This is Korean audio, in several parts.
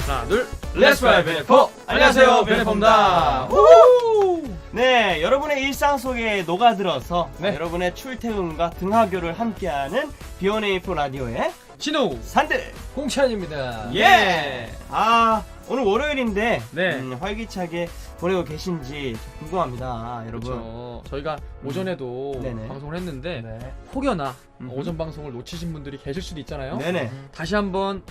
하나 둘 렛츠 파이 베네포. 안녕하세요, 베네포입니다. 네, 여러분의 일상 속에 녹아들어서 네. 여러분의 출퇴근과 등하교를 함께하는 B1A4 라디오의 신우 산들. 공찬입니다. 예. 오늘 월요일인데 네. 활기차게 보내고 계신지 궁금합니다, 여러분. 그렇죠. 저희가 오전에도 네네. 방송을 했는데 네. 혹여나 음흠. 오전 방송을 놓치신 분들이 계실 수도 있잖아요. 네네. 다시 한번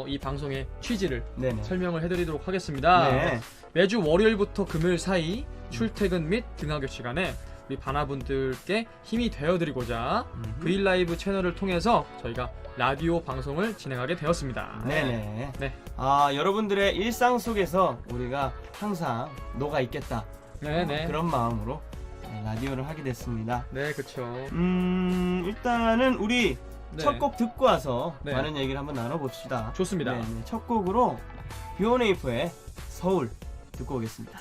이 방송의 취지를 네네. 설명을 해드리도록 하겠습니다. 네. 매주 월요일부터 금요일 사이 출퇴근 및 등하교 시간에 우리 바나분들께 힘이 되어드리고자 브이라이브 채널을 통해서 저희가 라디오 방송을 진행하게 되었습니다. 네네. 네. 여러분들의 일상 속에서 우리가 항상 녹아 있겠다. 네네. 그런 마음으로 라디오를 하게 됐습니다. 네, 그렇죠. 일단은 우리 네. 첫 곡 듣고 와서 네. 많은 얘기를 한번 나눠봅시다. 좋습니다. 네네. 첫 곡으로 B1A4의 서울 듣고 오겠습니다.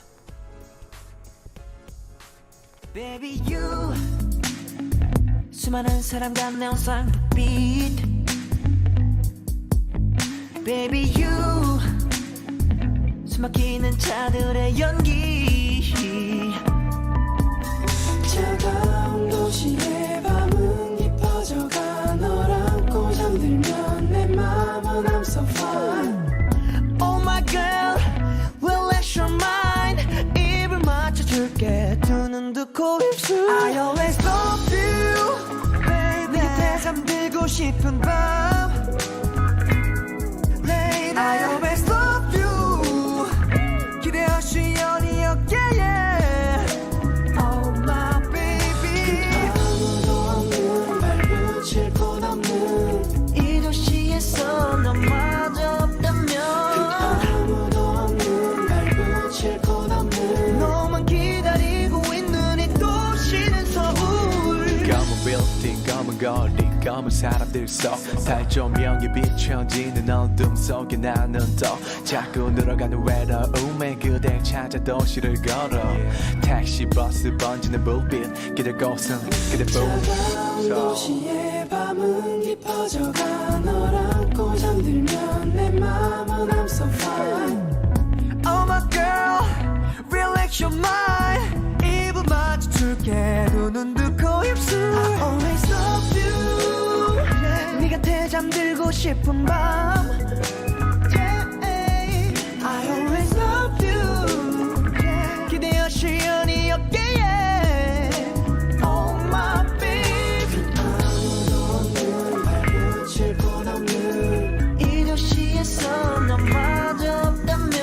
Baby you 수많은 사람과 내 쌍빛 Baby you 숨막히는 차들의 연기 차가운 도시의 밤은 깊어져가 널 안고 잠들면 내 맘은 I'm so fine Oh my girl relax your mind 입을 맞춰줄게 두 눈 두 코 입술 I always love you baby 네 곁에 잠들고 싶은 밤 Lady I always love you 기대 없이 연이 어깨에 Oh my baby 아무도 없는 발붙일 곳 없는 이 도시에서 너마저 없다면 아무도 없는 발붙일 곳 없는 너만 기다리고 있는 이 도시는 서울 검은 빌딩 검은 거리 검은 사람들 속 달조명이 비춰지는 어둠 속에 나는 더 자꾸 늘어가는 외로움에 그댈 찾아 도시를 걸어 택시 버스 번지는 불빛 기댈 곳은 그대뿐 차가운 도시의 밤은 깊어져가 널 안고 잠들면 내 맘은 I'm so fine Oh my girl relax your mind 입을 맞춰줄게 두 눈 두 코 입술 I always love you 네 곁에 잠들고 싶은 밤 I always love you 기대 없이 연이 어깨에 Oh my baby 아무도 없는 발붙일 곳 없는 이 도시에서 너마저 없다면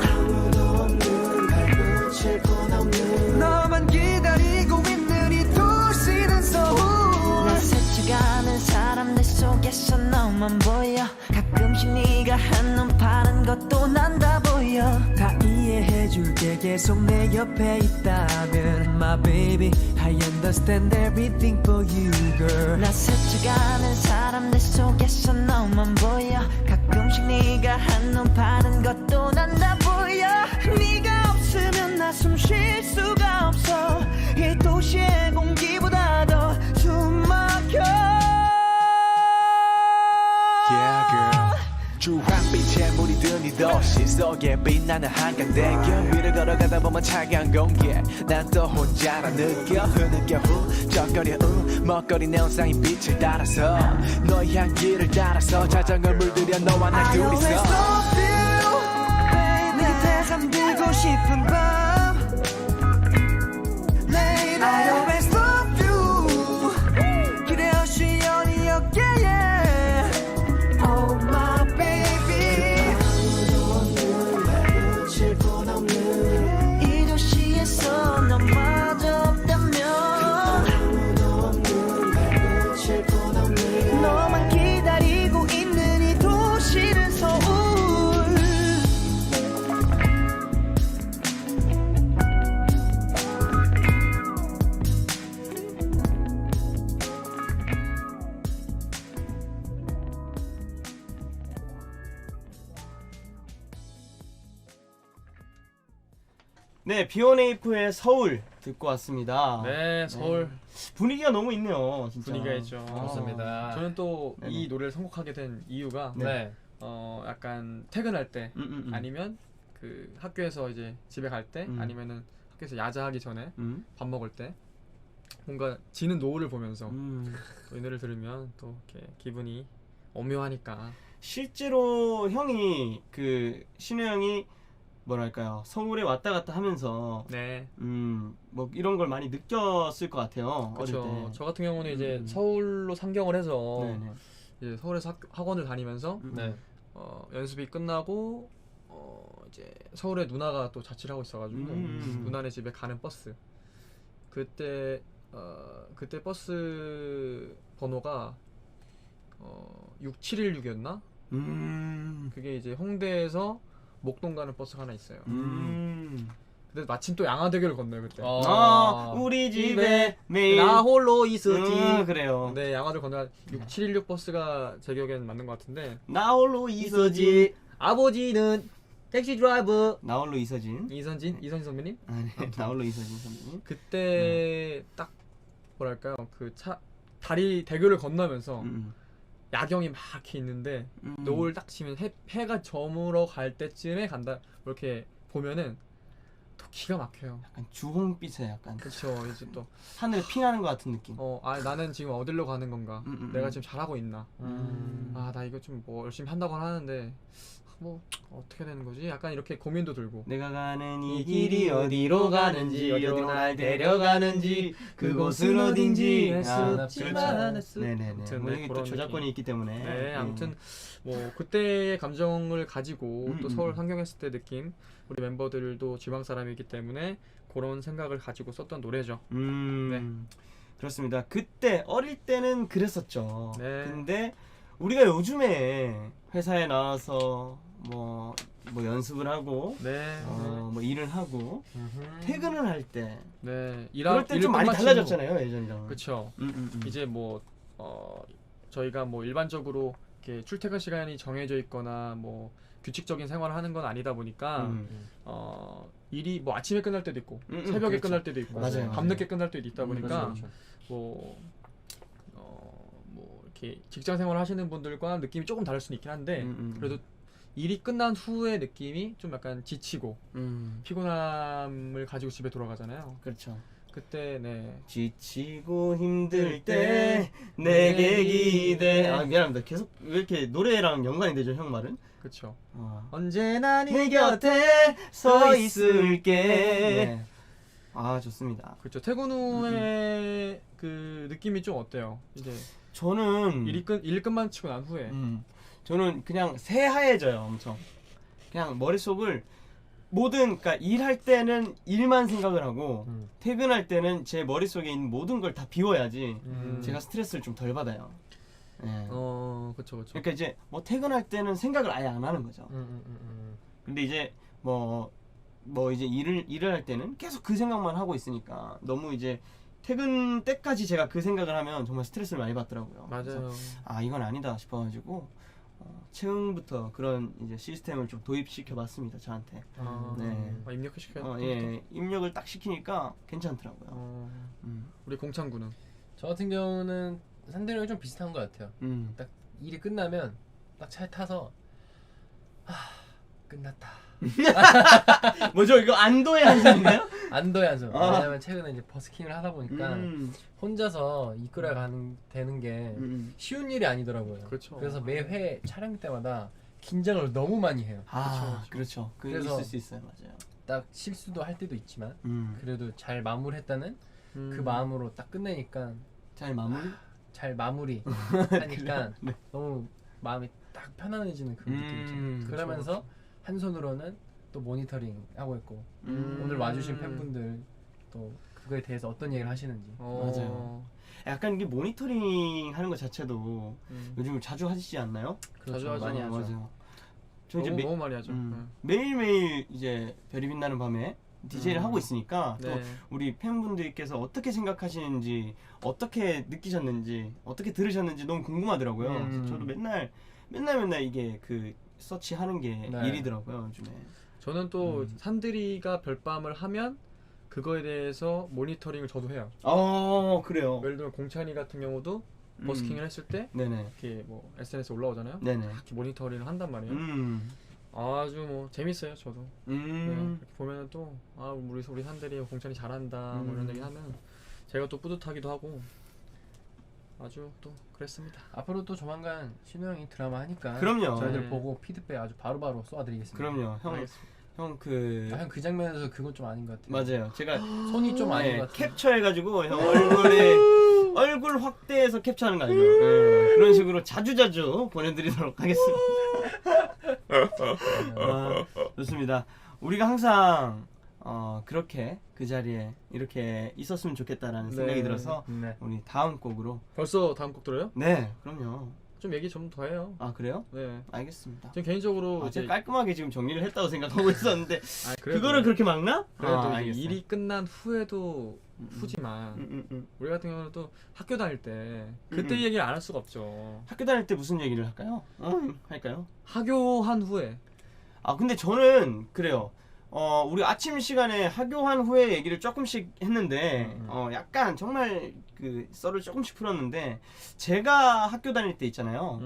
아무도 없는 발붙일 곳 없는 너만 기다리고 있는 이 도시는 서울 나 스쳐가는 사람들 속에서 너만 보여 가끔씩 네가 한눈 파는 것도 난 다 보여 다 이해해줄게 계속 내 옆에 있다면 My baby I understand everything for you girl 나 스쳐가는 사람들 속에서 너만 보여 가끔씩 네가 한눈 파는 것도 난 다 보여 네가 없으면 나 숨 쉴 수가 없어 이 도시의 공기보다 더 숨막혀 Yeah girl 주황빛에 물이 든 이 도시 속에 빛나는 한강대교 위를 걸어가다 보면 차가운 공기 난 또 혼자라 느껴 흐느껴 훌쩍거려 먹거리 내온상인 빛을 따라서 너의 향기를 따라서 자전거 물들여 너와 나 I always 둘이서 love you 내 곁에 잠들고 싶은 밤 Lady I always love you 기대 없이 연이 어깨에 Oh my baby 아무도 없는 발붙일 곳 없는 이 도시에서 너마저 없다면 아무도 없는 발붙일 곳 없는 너만 기다리고 있는 이 도시는 서울 네, B1A4의 서울 듣고 왔습니다. 네, 서울 분위기가 너무 있네요, 진짜. 분위기가 있죠. 좋습니다. 저는 또 이 네네. 노래를 선곡하게 된 이유가 네. 약간 퇴근할 때 아니 아니면 그 학교에서 이제 집에 갈 때 아니면은 학교에서 야자하기 전에 밥 먹을 때 뭔가 지는 노을을 보면서 또 이 노래를 들으면 또 이렇게 기분이 오묘하니까. 실제로 형이 그 신우 형이 뭐랄까요, 서울에 왔다 갔다 하면서 네. 뭐 이런 걸 많이 느꼈을 것 같아요. 어릴 그렇죠. 때. 저 같은 경우는 이제 서울로 상경을 해서 네네. 이제 서울에서 학원을 다니면서 네. 연습이 끝나고 이제 서울에 누나가 또 자취를 하고 있어가지고 누나네 집에 가는 버스 그때 버스 번호가 6716이었나? 그게 이제 홍대에서 목동 가는 버스가 하나 있어요. 근데 마침 또 양화대교를 건너요 그때. 우리 집에 매일 나 홀로 있었지. 그래요. 네, 양화를 건너 6716 버스가 제 기억엔 맞는 것 같은데. 나 홀로 이서진. 아버지는 택시 드라이버. 나 홀로 이서진. 이선진 선배님? 아니, 나 홀로 이서진 선배님. 그때 딱 뭐랄까요, 그 다리 대교를 건너면서 야경이 막 이렇게 있는데 노을 딱 치면 해가 저물어 갈 때쯤에 간다 이렇게 보면은 또 기가 막혀요. 약간 주홍빛에 약간 그렇죠. 이제 또 하늘에 피나는 것 같은 느낌. 나는 지금 어디로 가는 건가? 내가 지금 잘하고 있나? 나 이거 좀 뭐 열심히 한다고 하는데 뭐 어떻게 되는 거지? 약간 이렇게 고민도 들고. 내가 가는 이 길이 어디로 가는지, 어디로 날 데려가는지, 그곳은 어딘지 알 수 없지만 네네네. 아무튼 뭐 이게 또 그런 저작권이 느낌. 있기 때문에. 네, 아무튼 뭐 그때의 감정을 가지고 또 서울 상경했을 때 느낌, 우리 멤버들도 지방 사람이기 때문에 그런 생각을 가지고 썼던 노래죠. 그렇습니다. 그때 어릴 때는 그랬었죠. 네. 근데 우리가 요즘에 회사에 나와서 뭐 연습을 하고 네, 뭐 일을 하고 퇴근을 할 때 네, 그럴 때 좀 많이 달라졌잖아요, 예전이랑. 그렇죠. 이제 뭐 저희가 뭐 일반적으로 이렇게 출퇴근 시간이 정해져 있거나 뭐 규칙적인 생활을 하는 건 아니다 보니까 일이 뭐 아침에 끝날 때도 있고 새벽에 그렇죠. 끝날 때도 있고 맞아요. 밤늦게 끝날 때도 있다 보니까 그렇죠. 뭐 이렇게 직장 생활 하시는 분들과 느낌이 조금 다를 수는 있긴 한데 그래도 일이 끝난 후의 느낌이 좀 약간 지치고 피곤함을 가지고 집에 돌아가잖아요. 그렇죠. 그때 네. 지치고 힘들 때 내게 기대. 미안합니다. 계속 왜 이렇게 노래랑 연관이 되죠, 형 말은? 그렇죠. 언제나 네 곁에 서 있을게. 네. 좋습니다. 그렇죠. 퇴근 후에 그 느낌이 좀 어때요? 이제 저는 일 끝만 치고 난 후에 저는 그냥 새하얘져요, 엄청. 그냥 머릿속을 그러니까 일할 때는 일만 생각을 하고 퇴근할 때는 제 머릿속에 있는 모든 걸 다 비워야지 제가 스트레스를 좀 덜 받아요. 네. 그렇죠. 그러니까 이제 뭐 퇴근할 때는 생각을 아예 안 하는 거죠. 근데 이제 뭐 이제 일을 할 때는 계속 그 생각만 하고 있으니까 너무 이제 퇴근 때까지 제가 그 생각을 하면 정말 스트레스를 많이 받더라고요. 맞아요. 그래서 이건 아니다 싶어가지고 채용부터 그런 이제 시스템을 좀 도입시켜봤습니다, 저한테. 네. 입력을 시켜야 예, 입력을 딱 시키니까 괜찮더라고요. 우리 공창구는 저 같은 경우는 산대령이 좀 비슷한 것 같아요. 딱 일이 끝나면 딱 차에 타서 끝났다. 뭐죠, 이거 안도의 한숨인가요? 안도의 한숨. 왜냐면 최근에 이제 버스킹을 하다 보니까 혼자서 이끌어 되는 게 쉬운 일이 아니더라고요. 그렇죠. 그래서 매회 촬영 때마다 긴장을 너무 많이 해요. 그렇죠. 그래서 있을 수 있어요, 맞아요. 딱 실수도 할 때도 있지만 그래도 잘 마무리했다는 그 마음으로 딱 끝내니까 잘 마무리 하니까 네. 너무 마음이 딱 편안해지는 그런 느낌이죠. 그러면서 한 손으로는 또 모니터링 하고 있고 오늘 와주신 팬분들 또 그거에 대해서 어떤 얘기를 하시는지. 맞아요. 약간 이게 모니터링 하는 것 자체도 요즘 자주 하시지 않나요? 자주 하죠. 많이 하죠. 맞아요. 저 이제 너무 많이 하죠. 매일매일 이제 별이 빛나는 밤에 DJ를 하고 있으니까 네. 또 우리 팬분들께서 어떻게 생각하시는지, 어떻게 느끼셨는지, 어떻게 들으셨는지 너무 궁금하더라고요. 그래서 저도 맨날 이게 그 서치하는 게 네. 일이더라고요, 요즘에. 저는 또 산들이가 별밤을 하면 그거에 대해서 모니터링을 저도 해요. 그래요. 예를 들면 공찬이 같은 경우도 버스킹을 했을 때 네네. 이렇게 뭐 SNS 에 올라오잖아요. 네네. 이렇게 모니터링을 한단 말이에요. 아주 뭐 재밌어요, 저도. 네, 이렇게 보면은 또 우리 산들이 공찬이 잘한다 뭐 이런 얘기 하면 제가 또 뿌듯하기도 하고 아주 또 그랬습니다. 앞으로 또 조만간 신우 형이 드라마 하니까 그럼요. 저희들 네. 보고 피드백 아주 바로바로 쏘아드리겠습니다. 그럼요. 알겠습니다. 형 그 형 그 장면에서 그건 좀 아닌 것 같아요. 맞아요. 제가 손이 좀 아닌 네, 것 같아요. 캡처해가지고 형 얼굴 확대해서 캡처하는 거 아니죠? 네, 그런 식으로 자주자주 보내드리도록 하겠습니다. 좋습니다. 우리가 항상 그렇게 그 자리에 이렇게 있었으면 좋겠다라는 생각이 들어서 네. 우리 다음 곡으로 벌써 다음 곡 들어요? 네 그럼요. 좀 얘기 좀 더 해요. 아 그래요? 네. 알겠습니다. 전 개인적으로 제가 이제 깔끔하게 지금 정리를 했다고 생각하고 있었는데 그래도, 그거를 그렇게 막나? 그래도 이제 알겠어요. 일이 끝난 후에도 후지만 우리 같은 경우는 또 학교 다닐 때 그때 얘기를 안 할 수가 없죠. 학교 다닐 때 무슨 얘기를 할까요? 할까요? 학교한 후에 근데 저는 그래요. 우리 아침 시간에 학교한 후에 얘기를 조금씩 했는데 약간 정말 그 썰을 조금씩 풀었는데 제가 학교 다닐 때 있잖아요.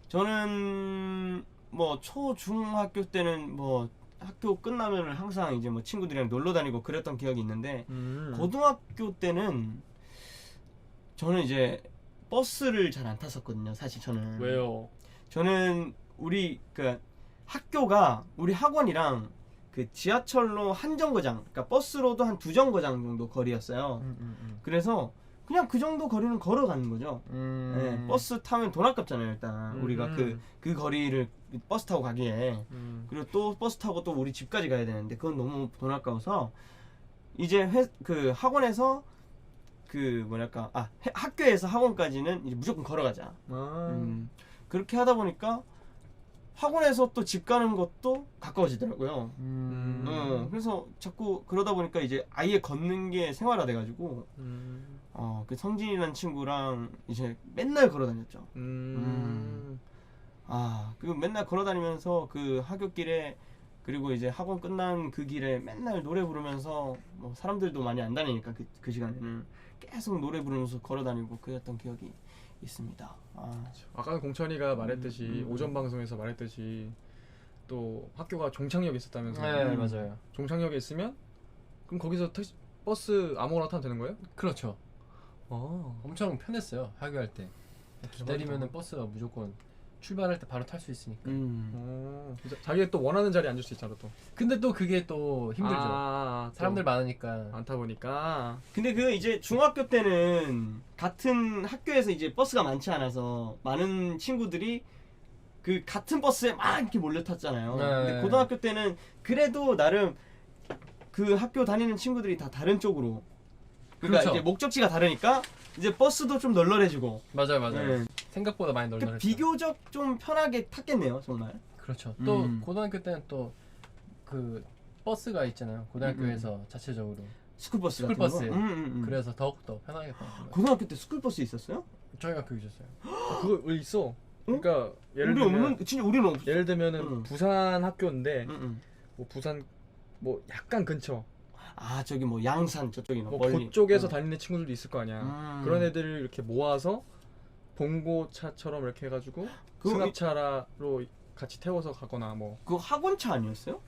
저는 뭐 초중학교 때는 뭐 학교 끝나면 항상 이제 뭐 친구들이랑 놀러 다니고 그랬던 기억이 있는데 고등학교 때는 저는 이제 버스를 잘 안 탔었거든요. 사실 저는. 왜요? 저는 우리 그 학교가 우리 학원이랑 그 지하철로 한 정거장, 그러니까 버스로도 한 2정거장 정도 거리였어요. 그래서 그냥 그 정도 거리는 걸어가는 거죠. 네, 버스 타면 돈 아깝잖아요. 일단 우리가 그 거리를 버스 타고 가기에 그리고 또 버스 타고 또 우리 집까지 가야 되는데 그건 너무 돈 아까워서 이제 그 학원에서 그 뭐랄까 학교에서 학원까지는 이제 무조건 걸어가자. 그렇게 하다 보니까 학원에서 또 집 가는 것도 가까워지더라고요. 그래서 자꾸 그러다 보니까 이제 아예 걷는 게 생활화 돼가지고 그 성진이라는 친구랑 이제 맨날 걸어다녔죠. 그 맨날 걸어다니면서 그 학교길에 그리고 이제 학원 끝난 그 길에 맨날 노래 부르면서 뭐 사람들도 많이 안 다니니까 그 시간에는 계속 노래 부르면서 걸어다니고 그랬던 기억이 있습니다. 아까 공찬이가 말했듯이 오전 방송에서 말했듯이 또 학교가 종착역에 있었다면서요. 네, 맞아요. 종착역에 있으면 그럼 거기서 버스 아무거나 타면 되는 거예요? 그렇죠. 엄청 편했어요. 학교할 때. 기다리면은 버스가 무조건 출발할 때 바로 탈 수 있으니까. 자기가 또 원하는 자리에 앉을 수 있잖아 또. 근데 또 그게 또 힘들죠. 사람들 많으니까. 많다 보니까. 근데 그 이제 중학교 때는 같은 학교에서 이제 버스가 많지 않아서 많은 친구들이 그 같은 버스에 막 이렇게 몰려 탔잖아요. 근데 고등학교 때는 그래도 나름 그 학교 다니는 친구들이 다 다른 쪽으로. 그러니까 그렇죠. 이제 목적지가 다르니까 이제 버스도 좀 널널해지고. 맞아요. 네. 생각보다 많이 그러니까 널널했죠. 비교적 좀 편하게 탔겠네요, 정말. 그렇죠. 또 고등학교 때는 또 그 버스가 있잖아요. 고등학교에서 자체적으로 스쿨버스 같은 스쿨버스. 거. 그래서 더욱더 편하게 타는 거예요. 고등학교 때 스쿨버스 있었어요? 저희 학교 있었어요. 그거 왜 있어? 그러니까 예를 우리 들면 없는 진짜 우리는 없어. 예를 들면은 부산 학교인데 응. 뭐 부산 뭐 약간 근처 저기 뭐 양산 저쪽이나 뭐 멀리. 그쪽에서 다니는 친구들도 있을 거 아니야. 그런 애들을 이렇게 모아서 봉고차처럼 이렇게 해가지고 승합차로 같이 태워서 가거나 뭐. 그거 학원차 아니었어요?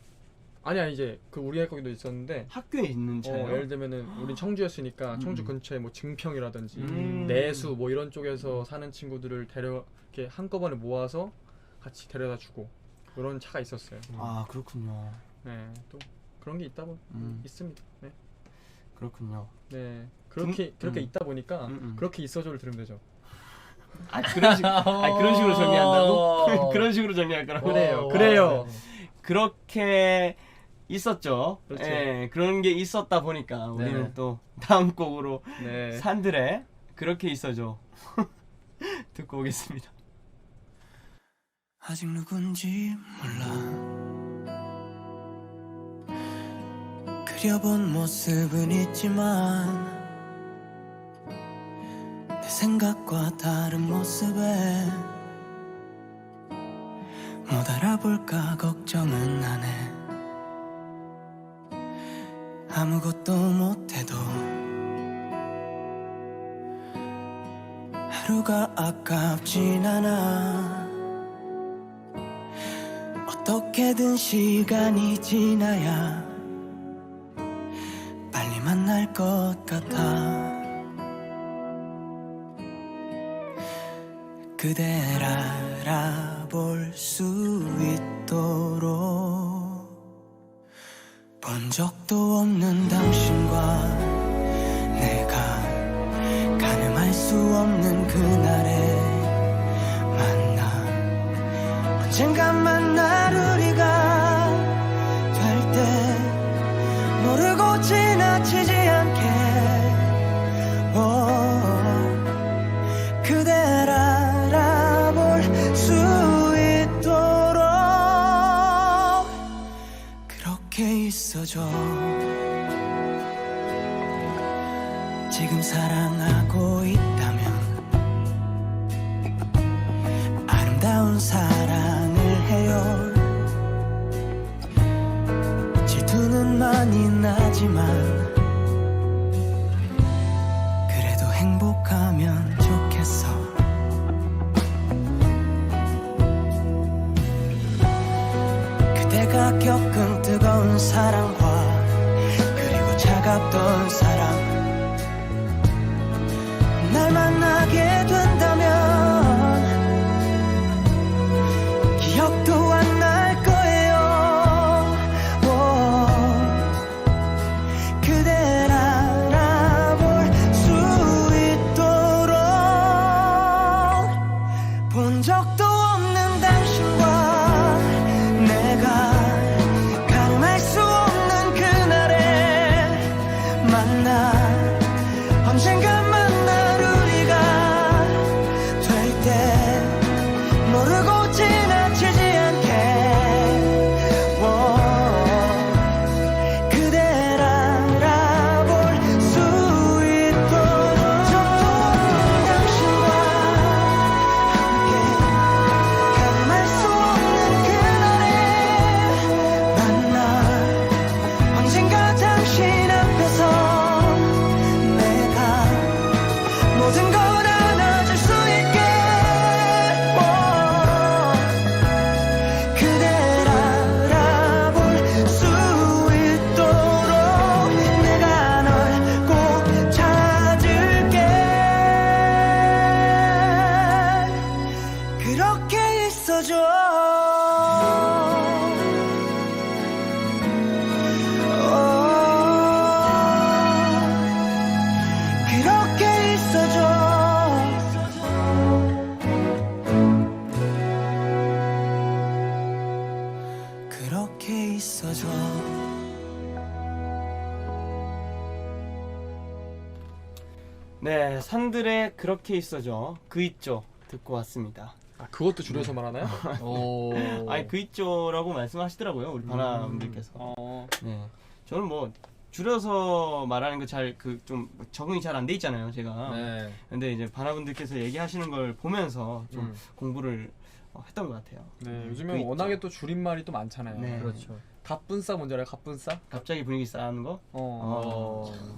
아니야 이제 그 우리 학교도 있었는데 학교에 있는 차요? 예를 들면은 우린 청주였으니까 청주 근처에 뭐 증평이라든지 음. 내수 뭐 이런 쪽에서 사는 친구들을 이렇게 한꺼번에 모아서 같이 데려다 주고 이런 차가 있었어요. 그렇군요. 네, 또 그런 게 있습니다. 네, 그렇군요. 네 그렇게 있다 보니까 그렇게 있어줘를 들으면 되죠. 그런 식으로 정리한다고? 그런 식으로 정리할 거라고? 그래요. 그렇게 있었죠. 그렇죠. 예, 그런 게 있었다 보니까 우리는 네. 또 다음 곡으로 네. 산들의 그렇게 있어줘 듣고 오겠습니다. 아직 누군지 몰라 그려본 모습은 있지만 내 생각과 다른 모습에 못 알아볼까 걱정은 안 해 아무것도 못해도 하루가 아깝진 않아. 어떻게든 시간이 지나야 빨리 만날 것 같아. 그댈 알아볼 수 있도록 본 적도 없는 당신과 내가 가늠할 수 없는 그날의 만남. 언젠간 만날 우리가 될 때 모르고 지나치지 않게 그댈 알아볼 수 있도록 그렇게 있어줘. 지금 사랑하고 있다면 아름다운 사랑을 해요. 질투는 많이 나지만 그래도 행복하면 좋겠어. 그대가 겪은 뜨거운 사랑과 그리고 차갑던 사랑 날 만나게 된다면 기억도 안 날 거예요. 그댈 알아볼 수 있도록 본 적도 없는 당신과 내가 가늠할 수 없는 그날의 만남. 언젠가 만날 우리가 될 때 모르고 지나치지 않게 그댈 알아볼 수 있도록 당신과 함께 가늠할 수 없는 그날의 만남. 언젠가 당신 앞에서 모든 걸 안아줄 수 있게 그댈 알아볼 수 있도록 내가 널 꼭 찾을게. 그렇게 있어줘. 그렇게 있어줘. 그렇게 있어줘. 네, 산들의 그렇게 있어줘. 그 있죠. 듣고 왔습니다. 아, 그것도 줄여서 말하나요? 오. 아니 그 있죠라고 말씀하시더라고요 우리 바나분들께서. 네, 저는 뭐 줄여서 말하는 거 잘 그 좀 적응이 잘 안 돼 있잖아요 제가. 네. 근데 이제 바나분들께서 얘기하시는 걸 보면서 좀 공부를 했던 것 같아요. 네, 요즘에 그 있죠. 워낙에 또 줄임말이 또 많잖아요. 네. 그렇죠. 갑분싸 뭔지 알아요? 갑분싸? 갑자기 분위기 싸는 거?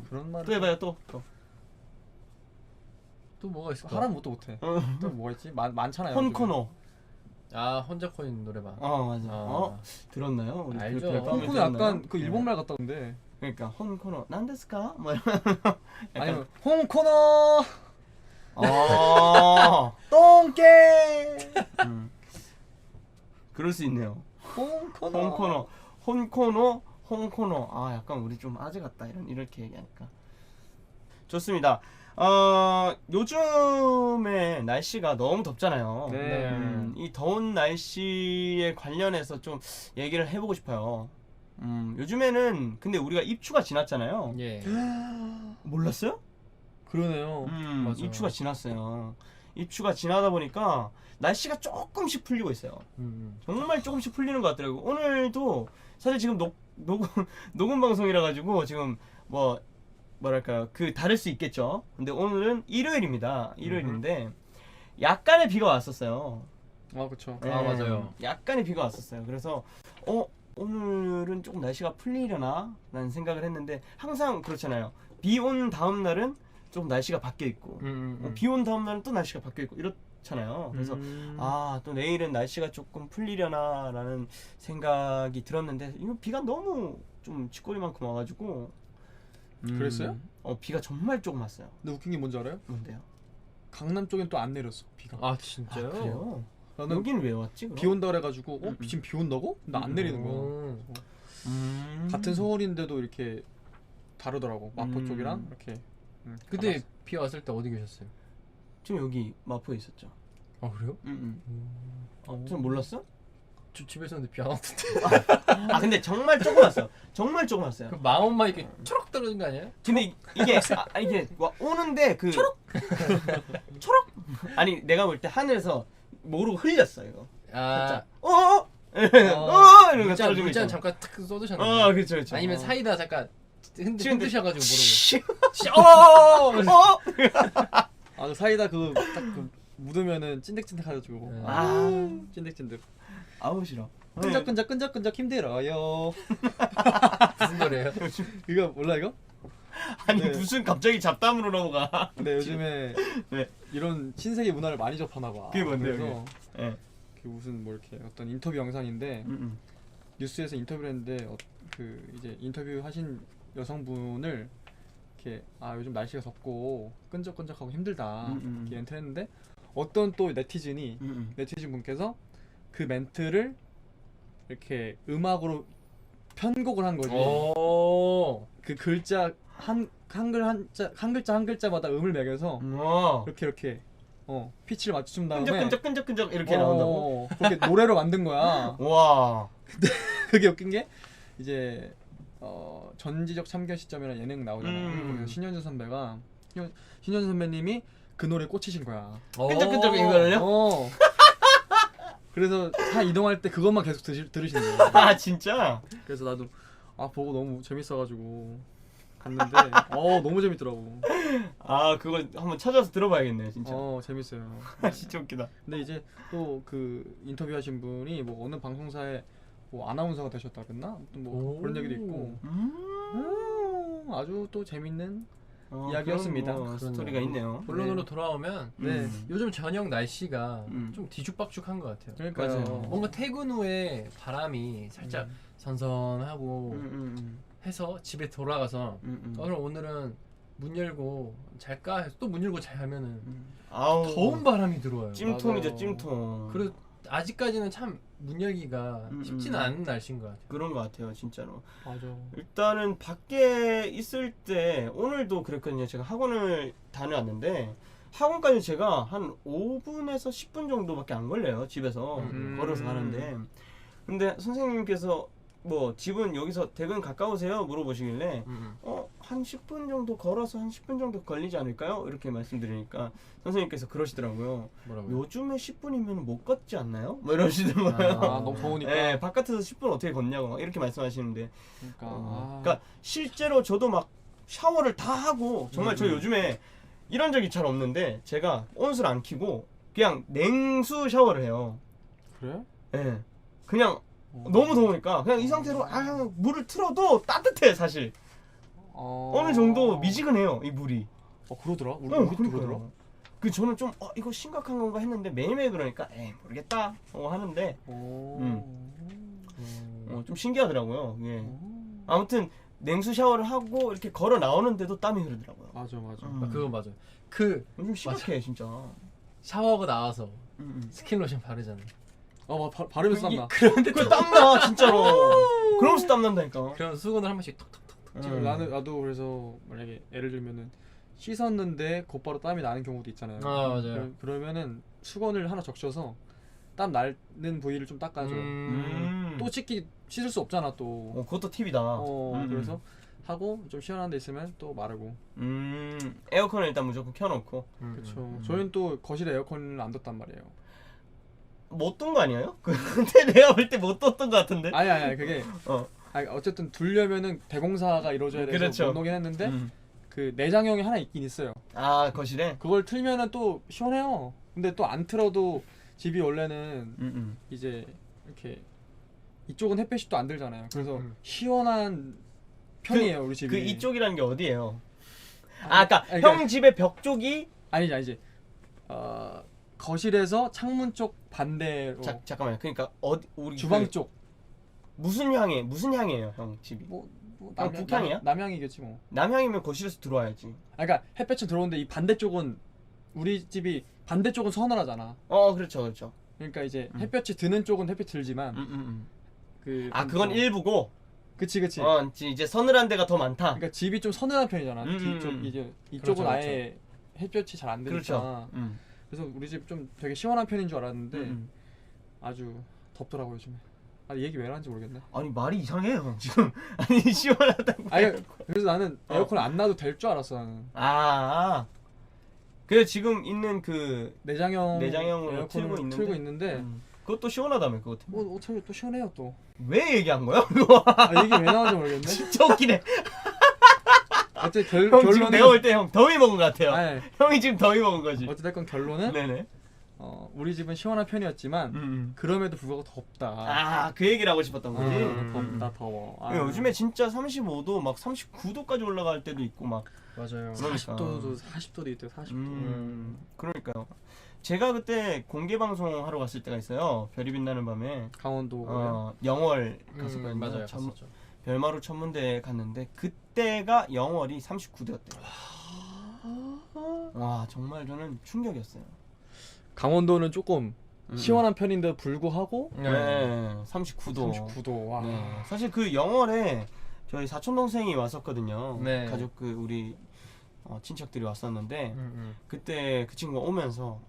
그런 말. 또 해봐요 또. 또 뭐가 있을까? 하나는 못 못해. 또 뭐가 있지? 많잖아요. 혼코노. 아 혼자 코인 노래방. 맞아. 어. 들었나요? 우리 알죠. 그 별밤을 홍콩은 들었나요? 약간 그 일본말 같던데. 그러니까 혼코노 난데스까? 뭐 아니면 홍코너 아. 똥개 그럴 수 있네요. 홍코너 홍코노. 아, 약간 우리 좀 아재 같다 이렇게 얘기하니까. 좋습니다. 요즘에 날씨가 너무 덥잖아요. 네. 이 더운 날씨에 관련해서 좀 얘기를 해보고 싶어요. 요즘에는 근데 우리가 입추가 지났잖아요. 예. 몰랐어요? 그러네요. 맞아요. 입추가 지났어요. 입추가 지나다 보니까 날씨가 조금씩 풀리고 있어요. 정말 조금씩 풀리는 것 같더라고요. 오늘도 사실 지금 녹음 방송이라 가지고 지금 뭐랄까요, 그 다를 수 있겠죠. 근데 오늘은 일요일입니다. 일요일인데 약간의 비가 왔었어요. 아, 그렇죠. 네, 아, 맞아요. 약간의 비가 왔었어요. 그래서 오늘은 조금 날씨가 풀리려나 라는 생각을 했는데 항상 그렇잖아요. 비 온 다음 날은 좀 날씨가 바뀌어 있고 비 온 다음 날은 또 날씨가 바뀌어 있고 이렇잖아요. 그래서 아, 또 내일은 날씨가 조금 풀리려나 라는 생각이 들었는데 이거 비가 너무 좀 쥐꼬리만큼 와가지고 그랬어요? 비가 정말 조금 왔어요. 근데 웃긴 게 뭔지 알아요? 뭔데요? 강남 쪽엔 또 안 내렸어 비가. 아 진짜요? 그래요? 나는 여기는 왜 왔지? 그럼? 비 온다 그래가지고 지금 비 온다고? 나 안 내리는 거야. 같은 서울인데도 이렇게 다르더라고. 마포 쪽이랑 이렇게. 근데 가봤어. 비 왔을 때 어디 계셨어요? 지금 여기 마포에 있었죠. 아 그래요? 좀 몰랐어? 저 집에서 근데 비 안 왔던데. 아 근데 정말 조금 왔어. 정말 조금 왔어요. 그 마음만 이렇게 초록 떨어진 거 아니에요? 근데 이게 이게 오는데 그 초록 초록 아니 내가 볼 때 하늘에서 모르고 흘렸어 이거. 아, 이런 거 떨어지고 물잔 있잖아. 잠깐 탁 쏟으셨나요? 그렇죠 그렇죠. 아니면 사이다 잠깐 치운데- 흔드셔가지고 모르고. 아, 그 사이다 그 묻으면은 찐득찐득해가지고. 네. 아 찐득찐득. 아우 싫어. 끈적끈적 힘들어요. 무슨 노래예요? 이거 몰라 이거? 아니 네. 무슨 갑자기 잡담으로 넘어가. 근데 요즘에 네. 이런 신세계 문화를 많이 접하나 봐. 그게 뭔데요, 그래서 예. 그 무슨 뭐 이렇게 어떤 인터뷰 영상인데 뉴스에서 인터뷰를 했는데 그 이제 인터뷰 하신 여성분을 이렇게 아 요즘 날씨가 덥고 끈적끈적하고 힘들다 이렇게 멘트를 했는데 어떤 또 네티즌이 네티즌 분께서 그 멘트를 이렇게 음악으로 편곡을 한 거지. 오. 그 글자 한 글자 한 글자마다 음을 매겨서 이렇게 피치를 맞춘 다음에 끈적 이렇게 나온다고. 그렇게 노래로 만든 거야. 와. 그게 웃긴 게 이제 전지적 참견 시점이라는 예능 나오잖아요. 거기서 신현주 선배님이 그 노래에 꽂히신 거야. 끈적끈적 이거를요? 그래서 차 이동할 때 그것만 계속 들으시는 거야. 아 진짜? 그래서 나도 보고 너무 재밌어가지고 갔는데 너무 재밌더라고. 아 그거 한번 찾아서 들어봐야겠네요 진짜. 재밌어요. 진짜 웃기다. 근데 이제 또 그 인터뷰하신 분이 뭐 어느 방송사에 뭐 아나운서가 되셨다 그랬나? 아무튼 뭐 그런 얘기도 있고 아주 또 재밌는 이야기였습니다. 그런 뭐 스토리가 있네요. 본론으로 돌아오면 네. 요즘 저녁 날씨가 좀 뒤죽박죽한 것 같아요. 그러니까요. 맞아요. 뭔가 퇴근 후에 바람이 살짝 선선하고 해서 집에 돌아가서 그럼 오늘은 문 열고 잘까 해서 또 문 열고 자면은 아우 더운 바람이 들어와요. 찜통이죠 맞아요. 찜통. 그리고 아직까지는 참 문 열기가 쉽지는 않은 날씨인 것 같아요. 그런 것 같아요 진짜로. 맞아. 일단은 밖에 있을 때 오늘도 그랬거든요. 제가 학원을 다녀왔는데 학원까지 제가 한 5분에서 10분 정도밖에 안 걸려요 집에서 걸어서 가는데. 근데 선생님께서 뭐 집은 여기서 대근 가까우세요? 물어보시길래 한 10분 정도 걸어서 한 10분 정도 걸리지 않을까요? 이렇게 말씀드리니까 선생님께서 그러시더라고요. 뭐라고요? 요즘에 10분이면 못 걷지 않나요? 뭐 이러시는 거예요. 너무 더우니까. 네, 바깥에서 10분 어떻게 걷냐고 막 이렇게 말씀하시는데 그러니까. 그러니까 실제로 저도 막 샤워를 다 하고 정말 저 요즘에 이런 적이 잘 없는데 제가 온수를 안 켜고 그냥 냉수 샤워를 해요. 그래? 네. 그냥 너무 더우니까 그냥 이 상태로 물을 틀어도 따뜻해 사실. 어느 정도 미지근해요 이 물이. 그러더라. 우리 그러니까요. 그러더라. 그 저는 좀 이거 심각한 건가 했는데 매일매일 그러니까 모르겠다 하는데 좀 신기하더라고요. 예. 아무튼 냉수 샤워를 하고 이렇게 걸어 나오는데도 땀이 흐르더라고요. 맞아. 그거 맞아요. 그 좀 심각해 진짜. 샤워하고 나와서 스킨로션 바르잖아요. 바르면서 땀나. 그런데 그 땀나 진짜로. 그러면서 땀난다니까. 그럼 수건을 한 번씩 톡톡톡 찍어. 나도 그래서 만약에 예를 들면은 씻었는데 곧바로 땀이 나는 경우도 있잖아요. 맞아요. 그러면은 수건을 하나 적셔서 땀 나는 부위를 좀 닦아줘요. 또 씻을 수 없잖아 또. 그것도 팁이다. 그래서 하고 좀 시원한 데 있으면 또 마르고. 에어컨을 일단 무조건 켜놓고. 그렇죠. 저희는 또 거실에 에어컨을 안 뒀단 말이에요. 못 둔 거 아니에요? 근데 내가 볼 때 못 뒀던 거 같은데. 아니 그게 어쨌든 두려면은 대공사가 이루어져야 돼서 그렇죠. 못 놓긴 했는데 그 내장형이 하나 있긴 있어요. 거실에. 그걸 틀면은 또 시원해요. 근데 또 안 틀어도 집이 원래는 이제 이렇게 이쪽은 햇볕이 또 안 들잖아요. 그래서 음. 시원한 편이에요 우리 집이. 그 이쪽이라는 게 어디예요? 아니, 아까 아니, 형 집의 벽 쪽이 아니지. 거실에서 창문 쪽 반대로 잠깐만요. 그러니까 어디 우리 주방 그 쪽. 무슨 향이에요, 형 집이? 뭐 북향이야? 남향이겠지 뭐. 남향이면 거실에서 들어와야지. 그러니까 햇볕은 들어오는데 이 반대쪽은 우리 집이 반대쪽은 서늘하잖아. 그렇죠, 그렇죠. 그러니까 이제 햇볕이 드는 쪽은 햇빛 들지만 그 그건 일부고. 그치. 이제 서늘한 데가 더 많다. 그러니까 집이 좀 서늘한 편이잖아. 뒤쪽 이제 이쪽은 그렇죠, 아예 햇볕이 잘 안 되니까. 그렇죠. 그래서 우리 집 좀 되게 시원한 편인 줄 알았는데 아주 덥더라고요 요즘에. 얘기 왜 하는지 모르겠네. 아니 말이 이상해, 형 지금. 아니 시원하다고. 그래서 나는 에어컨 안 놔도 될 줄 알았어 나는. 그래 지금 있는 그 내장형으로 내장형으로 에어컨을 틀고 있는데 그것도 시원하다며 그거. 뭐 어차피 또 시원해요 또. 왜 얘기한 거야? 그거 얘기 왜 나왔는지 모르겠네. 진짜 웃기네. 어쨌든 형 지금 결론은 내가 볼 때 형 더위 먹은 것 같아요. 아니, 형이 지금 더위 먹은 거지. 어쨌든 결론은 네네. 우리 집은 시원한 편이었지만 그럼에도 불구하고 덥다. 그 얘기를 하고 싶었던 거지. 덥다 더워. 요즘에 진짜 35도 막 39도까지 올라갈 때도 있고 막. 맞아요. 40도도 있대요. 40도. 그러니까요. 제가 그때 공개 방송 하러 갔을 때가 있어요. 별이 빛나는 밤에. 강원도. 영월 갔었거든요. 맞아요. 갔었죠. 별마루 천문대에 갔는데 그때가 영월이 39도였대요. 와 정말 저는 충격이었어요. 강원도는 조금 시원한 편인데 불구하고 네, 39도. 39도. 와. 네. 사실 그 영월에 저희 사촌 동생이 왔었거든요. 네. 가족 우리 친척들이 왔었는데 그때 그 친구가 오면서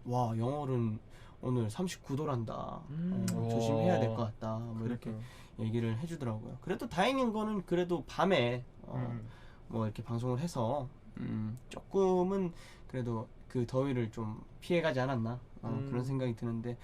와 영월은 오늘 39도란다. 조심해야 될 것 같다. 뭐 이렇게 얘기를 해주더라고요. 그래도 다행인 거는 그래도 밤에 뭐 이렇게 방송을 해서 조금은 그래도 그 더위를 좀 피해가지 않았나 그런 생각이 드는데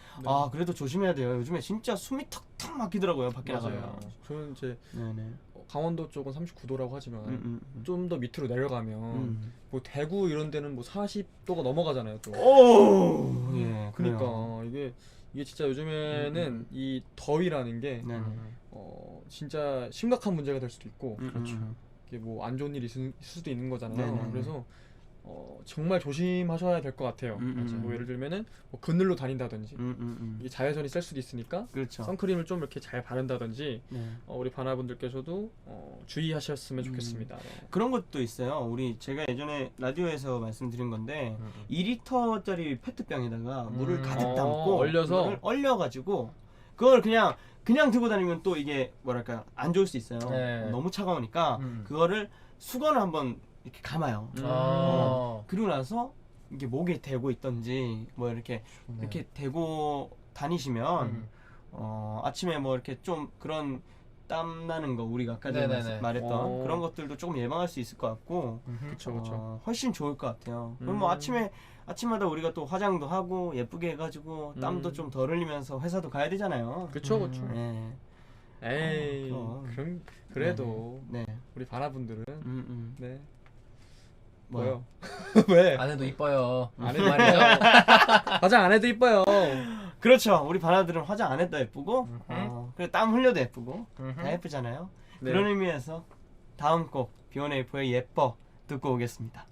그래도 조심해야 돼요. 요즘에 진짜 숨이 턱턱 막히더라고요. 밖에 나가면. 저는 이제 네네. 강원도 쪽은 39도라고 하지만 좀 더 밑으로 내려가면 뭐 대구 이런 데는 뭐 40도가 넘어가잖아요 또. 오, 예, 그러니까 그래요. 이게 진짜 요즘에는 이 더위라는 게 네네. 진짜 심각한 문제가 될 수도 있고 그렇죠. 이게 뭐 안 좋은 일이 있을 수도 있는 거잖아요. 네네. 그래서 정말 조심하셔야 될 것 같아요. 뭐 예를 들면은 뭐 그늘로 다닌다든지 이게 자외선이 셀 수도 있으니까 그렇죠. 선크림을 좀 이렇게 잘 바른다든지 네. 우리 바나분들께서도 주의하셨으면 좋겠습니다. 네. 그런 것도 있어요. 제가 예전에 라디오에서 말씀드린 건데 2리터짜리 페트병에다가 물을 가득 담고 얼려서? 그거를 얼려가지고 그걸 그냥 들고 다니면 또 이게 뭐랄까 안 좋을 수 있어요. 네. 너무 차가우니까 그거를 수건을 한번 이렇게 감아요. 그리고 나서 이게 목에 대고 있던지 뭐 이렇게 대고 다니시면 아침에 뭐 이렇게 좀 그런 땀 나는 거 우리가 아까 전에 네네네. 말했던 그런 것들도 조금 예방할 수 있을 것 같고 그렇죠. 훨씬 좋을 것 같아요. 그럼 뭐 아침마다 우리가 또 화장도 하고 예쁘게 해가지고 땀도 좀 덜 흘리면서 회사도 가야 되잖아요. 그렇죠. 네. 에이 그럼. 그래도 네. 우리 바나분들은 네. 뭐요? 왜? 안 해도 이뻐요. 안 해도 말이죠. 화장 안 해도 이뻐요. 그렇죠. 우리 바나들은 화장 안 해도 예쁘고 그리고 땀 흘려도 예쁘고 다 예쁘잖아요. 네. 그런 의미에서 다음 곡 B1A4의 예뻐 듣고 오겠습니다.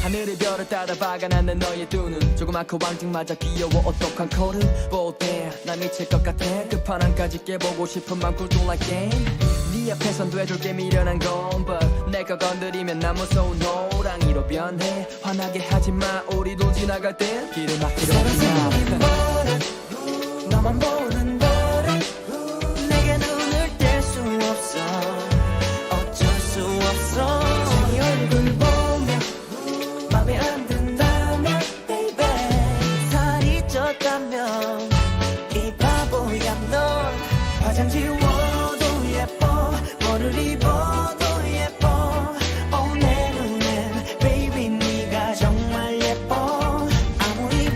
하늘의 별을 따라 박아나는 너의 두 눈 조그맣고 왕징맞아 귀여워 어떡한 코를 볼 때 난 미칠 것 같아 끝판왕까지 깨보고 싶은 맘 굴뚝 like game 네 앞에선 돼줄게 미련한 건 but 내가 건드리면 난 무서운 호랑이로 변해 화나게 하지마 우리도 지나갈 때 길을 막기로 했어 너만 보는 버릇 내게 눈을 뗄 수 없어 어쩔 수 없어 자기 얼굴 보며 맘에 안 든다면 baby 살이 쪘다면 이 바보야 넌 화장 지워도 예뻐 뭐를 입어도 예뻐 내 눈엔 baby 네가 정말 예뻐 아무리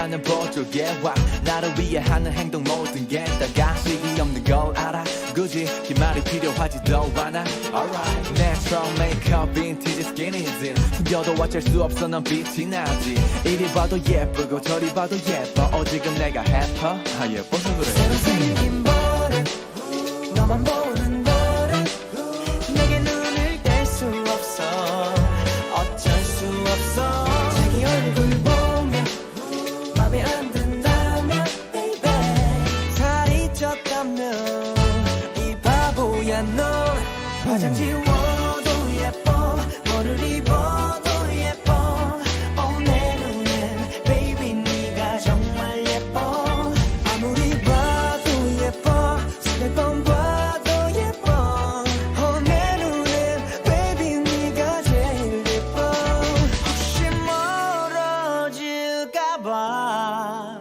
시간을 보조개 와 나를 위해 하는 행동 모든 게 다 가식이 없는 걸 알아 굳이 그 말이 필요하지도 않아 Alright Natural makeup vintage skinny jean 숨겨도 어쩔 수 없어 넌 빛이 나지 이리 봐도 예쁘고 저리 봐도 예뻐 오지금 내가 해퍼 예뻐서 그래 새로 생긴 버릇 너만 보는 버릇 내게 눈을 뗄 수 없어 어쩔 수 없어 자기 얼굴 보면 맘에 안 든다면 baby 살이 쪘다면 이 바보야 넌 화장 지워도 예뻐 뭐를 입어도 예뻐 내 눈엔 baby 네가 정말 예뻐 아무리 봐도 예뻐 수백 번 봐도 예뻐 내 눈엔 baby 네가 제일 예뻐 혹시 멀어질까봐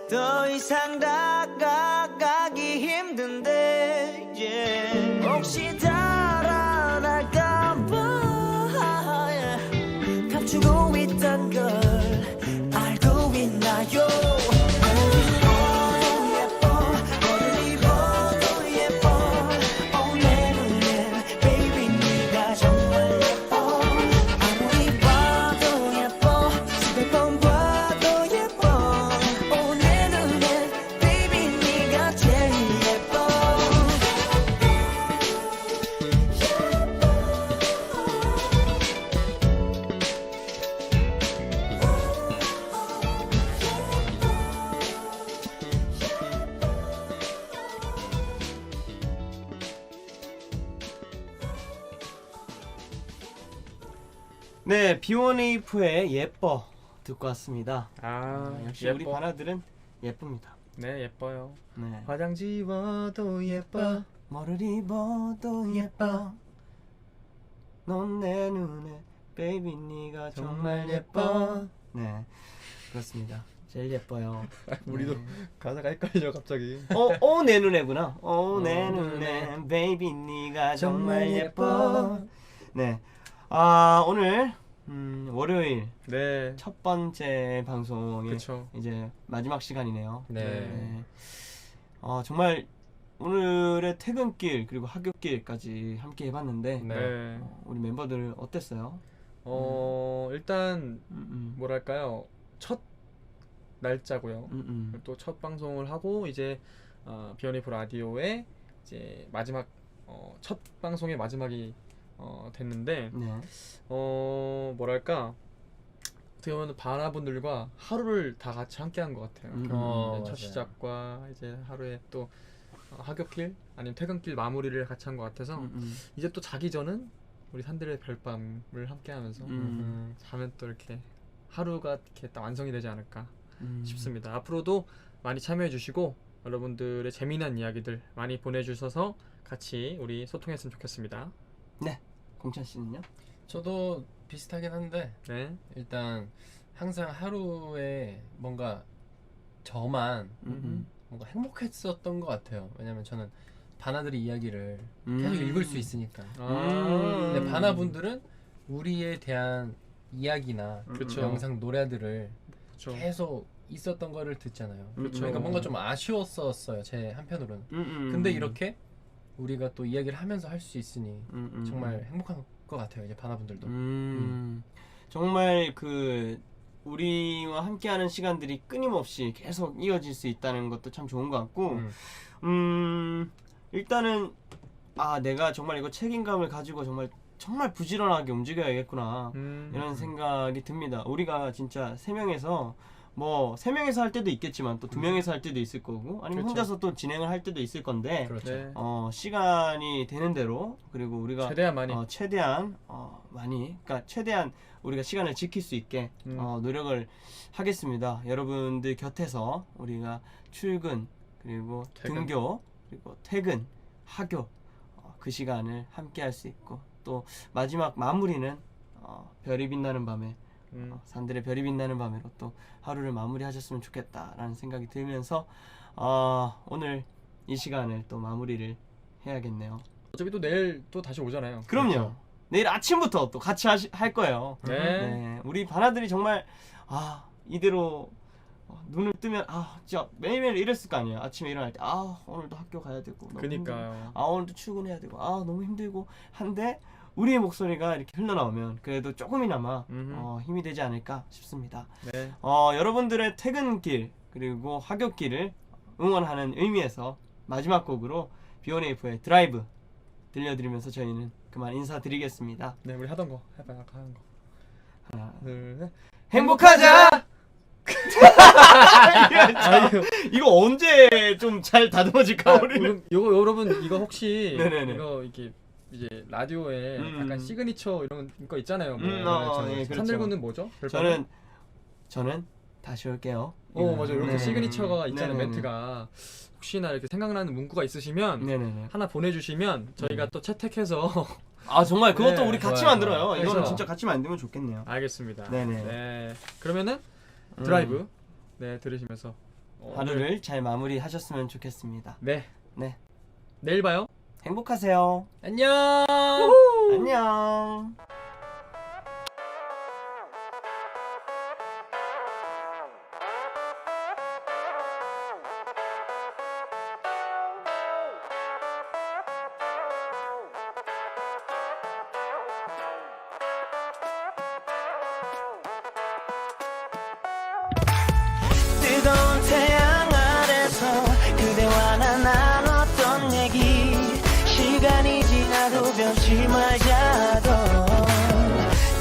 더 이상 다가가기 힘든데 yeah. 혹시 달아날까봐 yeah. 감추고 있던 걸 알고 있나요 뭐를 입어도 예뻐 내 눈엔 baby 네가 정말 예뻐 아무리 봐도 예뻐 수백 번 봐도 예뻐 내 눈엔 baby 네가 제일 예뻐 네, B1A4의 예뻐 듣고 왔습니다. 역시 우리 예뻐. 바나들은 예쁩니다. 네, 예뻐요. 네. 화장 지워도 예뻐. 뭐를 입어도 예뻐 넌 내 눈에 베이비 네가 정말 예뻐 네 그렇습니다 제일 예뻐요 우리도 네. 가사가 헷갈려 갑자기. 내 눈에구나 내 눈에 베이비 네가 정말 예뻐 네 오늘 월요일 네. 첫 번째 방송의 그쵸. 이제 마지막 시간이네요 네. 정말 오늘의 퇴근길 그리고 학교길까지 함께 해봤는데 네. 우리 멤버들 어땠어요? 일단 뭐랄까요? 첫 날짜고요. 또 첫 방송을 하고 이제 비어니프 라디오의 이제 마지막 첫 방송의 마지막이 됐는데 네. 뭐랄까? 어떻게 보면 바나분들과 하루를 다 같이 함께한 것 같아요. 음. 이제 맞아요. 첫 시작과 이제 하루에 또 하굣길 아니면 퇴근길 마무리를 같이 한 것 같아서 이제 또 자기 전은 우리 산들의 별밤을 함께하면서 자면 또 이렇게 하루가 이렇게 딱 완성이 되지 않을까 싶습니다. 앞으로도 많이 참여해 주시고 여러분들의 재미난 이야기들 많이 보내주셔서 같이 우리 소통했으면 좋겠습니다. 네. 공찬 씨는요? 저도 비슷하긴 한데 네. 일단 항상 하루에 뭔가 저만 뭔가 행복했었던 것 같아요. 왜냐면 저는 바나들의 이야기를 계속 읽을 수 있으니까. 근데 바나분들은 우리에 대한 이야기나 그쵸. 영상 노래들을 그렇죠. 계속 있었던 거를 듣잖아요. 그쵸. 그러니까 뭔가 좀 아쉬웠었어요. 제 한편으로는. 근데 이렇게 우리가 또 이야기를 하면서 할 수 있으니 정말 행복한 것 같아요. 이제 바나분들도. 정말 그 우리와 함께하는 시간들이 끊임없이 계속 이어질 수 있다는 것도 참 좋은 것 같고 일단은 내가 정말 이거 책임감을 가지고 정말 부지런하게 움직여야겠구나 이런 생각이 듭니다. 우리가 진짜 3명에서 뭐 3명에서 할 때도 있겠지만 또 2명에서 할 때도 있을 거고 아니면 그렇죠. 혼자서 또 진행을 할 때도 있을 건데 그렇죠. 네. 시간이 되는 대로 그리고 우리가 최대한 많이. 최대한 많이 그러니까 최대한 우리가 시간을 지킬 수 있게 노력을 하겠습니다. 여러분들 곁에서 우리가 출근 그리고 퇴근. 등교 그리고 퇴근 하교 그 시간을 함께 할 수 있고 또 마지막 마무리는 별이 빛나는 밤에 산들의 별이 빛나는 밤으로 또 하루를 마무리하셨으면 좋겠다라는 생각이 들면서 오늘 이 시간을 또 마무리를 해야겠네요. 어차피 또 내일 또 다시 오잖아요. 그럼요. 그렇죠? 내일 아침부터 또 같이 할 거예요. 네. 우리 바나들이 정말 이대로 눈을 뜨면 진짜 매일매일 이랬을 거 아니에요. 아침에 일어날 때 오늘도 학교 가야 되고 너무 그니까요. 힘들고, 오늘도 출근해야 되고 너무 힘들고 한데 우리의 목소리가 이렇게 흘러나오면 그래도 조금이나마 힘이 되지 않을까 싶습니다. 네. 여러분들의 퇴근길 그리고 하굣길을 응원하는 의미에서 마지막 곡으로 B1A4의 드라이브 들려드리면서 저희는 그만 인사드리겠습니다. 네, 우리 하던 거 해봐요. 아까 하는 거. 하나, 둘, 셋. 행복하자. 아이고. 이거 언제 좀 잘 다듬어질까 우리는? 요거 여러분 이거 혹시 네네네. 이거 이렇게 이제 라디오에 음. 약간 시그니처 이런 거 있잖아요. 뭐 예, 그렇죠. 산들고는 뭐죠? 별명이? 저는 다시 올게요. 맞아요. 이렇게 네. 시그니처가 있잖아요. 네네네. 멘트가 혹시나 이렇게 생각나는 문구가 있으시면 네네네. 하나 보내주시면 저희가 또 채택해서 정말 그것도 네, 우리 같이 좋아요, 만들어요. 좋아요. 이거는 그래서- 진짜 같이 만들면 좋겠네요. 알겠습니다. 네네. 네. 그러면은 드라이브 네 들으시면서 하루를 잘 마무리하셨으면 좋겠습니다. 네. 네. 내일 봐요. 행복하세요. 안녕. 안녕. 뜨거운 태양 아래서 그대와 나 나눴던 얘기 시간이 지나도 변치 말자고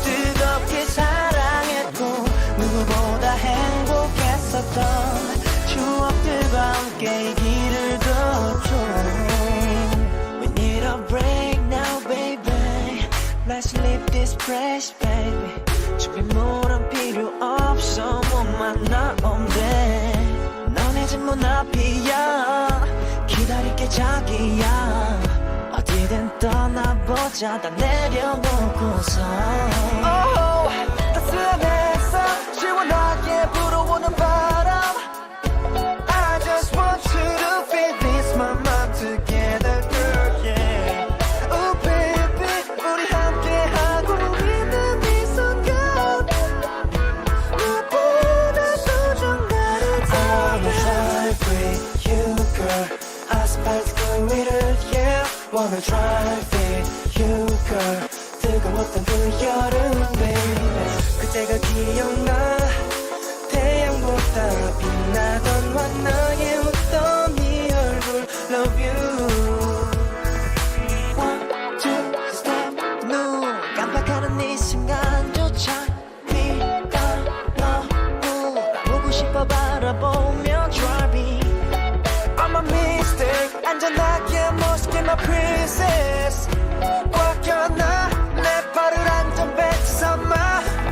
뜨겁게 사랑했고 누구보다 행복했었던 추억들과 함께 이 길을 걷죠. We need a break now baby. Let's leave this place baby. 준비물은 필요 없어 몸만 나오면 돼. 너네 집 문 앞이야. 기다릴게 자기야. 어디든 떠나보자 다 내려놓고서 따스해서 시원하게 불어오는 바람 I just want you to feel this my mind together girl yeah. Oh baby 우리 함께하고 있는 이 순간 무엇보다 소중한 I wanna drive with you girl 아스팔트 그 위를 yeah Wanna drive with you girl 뜨거웠던 그 여름 baby 그때가 기억나 태양보다 빛나던 환하게 웃던 네 얼굴 Love you One, two, step 눈 깜빡하는 이 순간조차 네가 너무 보고 싶어 바라보며 driving I'm a mistake 안전하게 멋있게 my princess 꽉 껴나 내 발을 안전벨트 삼아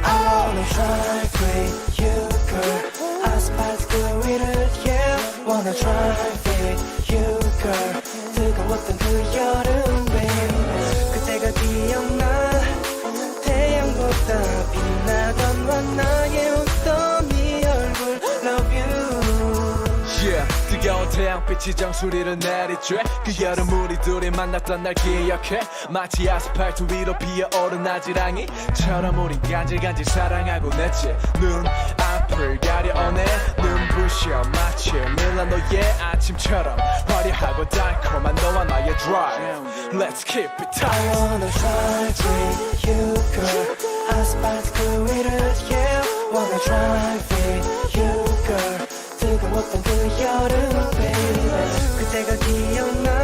I wanna drive with you girl 아스팔트 그 위를 yeah Wanna drive with you girl 뜨거웠던 그 여름 baby 그때가 기억나 태양보다 빛나던 환하게 웃던 네 얼굴 Love you Yeah, 뜨거운 태양빛이 정수리를 내리쬐 그 여름 우리 둘이 만났던 날 기억해 마치 아스팔트 위로 피어오른 아지랑이처럼 우린 간질간질 사랑하고 냈지 눈 앞을 가려오네 눈부셔 마치 밀라노의 아침처럼 화려하고 달콤한 너와 나의 drive Let's keep it tight I wanna drive with you girl 아스팔트 그 위를 yeah Wanna drive with you girl 뜨거웠던 그 여름 baby 그때가 기억나